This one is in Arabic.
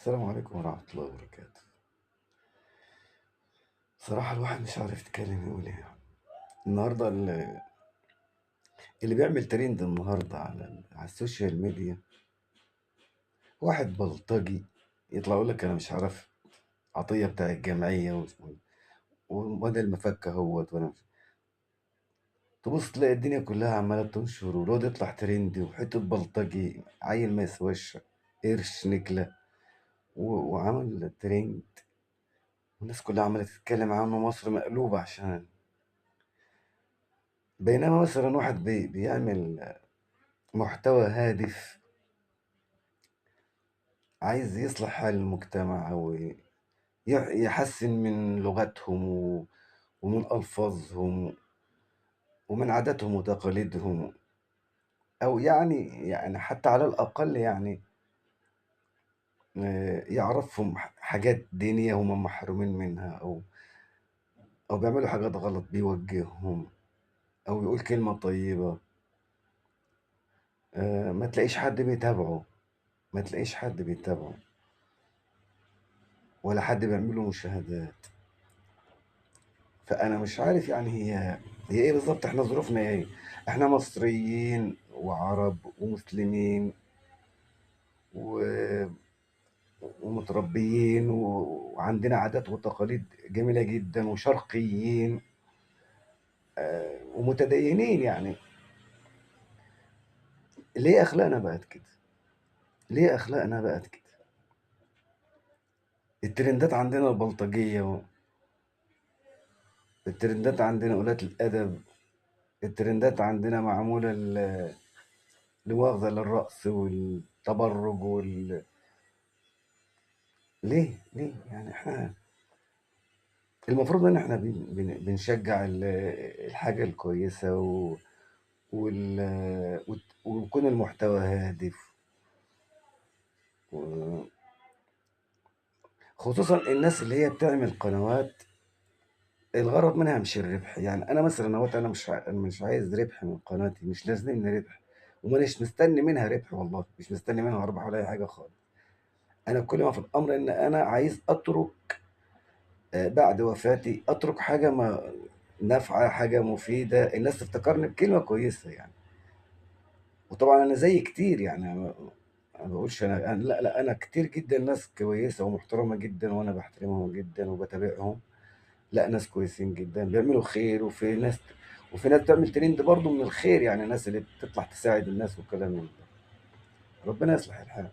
السلام عليكم ورحمة الله وبركاته. بصراحة الواحد مش عارف يتكلم يقول ايه. النهاردة اللي بيعمل ترند النهاردة على السوشيال ميديا واحد بلطجي يطلع يقول لك انا مش عارف عطية بتاع الجمعية ومدى المفكة هوت وانا مش. تبص تلاقي الدنيا كلها عمالة تنشر والواد يطلع ترند وحتة بلطجي عيل ما يسواش قرش نكلة وعمل ترند والناس كلها عمالة تتكلم عنه، مصر مقلوبة عشان. بينما مثلا واحد بيعمل محتوى هادف عايز يصلح حال المجتمع أو يحسن من لغتهم ومن ألفاظهم ومن عاداتهم وتقاليدهم، أو يعني حتى على الأقل يعني يعرفهم حاجات دينية هم محرومين منها، أو بيعملوا حاجات غلط بيوجههم، أو يقول كلمة طيبة. ما تلاقيش حد بيتابعه، ما تلاقيش حد بيتابعه ولا حد بيعمل له مشاهدات. فانا مش عارف يعني هي ايه بالظبط، احنا ظروفنا ايه؟ احنا مصريين وعرب ومسلمين و... ومتربيين وعندنا عادات وتقاليد جميلة جدا وشرقيين، ومتدينين يعني. ليه اخلاقنا بقت كده؟ ليه اخلاقنا بقت كده؟ الترندات عندنا البلطجية، الترندات عندنا قلة الادب، الترندات عندنا معمولة لمؤاخذة للرقص والتبرج ليه يعني احنا المفروض ان احنا بنشجع الحاجة الكويسة ويكون المحتوى هادف، و- خصوصا الناس اللي هي بتعمل قنوات الغرض منها مش الربح. يعني انا مثلا اهوت انا مش عايز ربح من قناتي، مش لازمني ربح ومش مستني منها ربح، والله مش مستني منها ارباح ولا اي حاجة خالص. انا كل ما في الامر ان انا عايز اترك بعد وفاتي اترك حاجة ما نافعة، حاجة مفيدة، الناس تفتكرني بكلمة كويسة يعني. وطبعا انا زي كتير يعني، أنا ما بقولش لا لا، انا كتير جدا ناس كويسه ومحترمه جدا وانا بحترمهم جدا وبتابعهم. لا، ناس كويسين جدا بيعملوا خير، وفي ناس بتعمل ترند برضو من الخير، يعني الناس اللي بتطلع تساعد الناس والكلام من ده. ربنا يصلح الحال.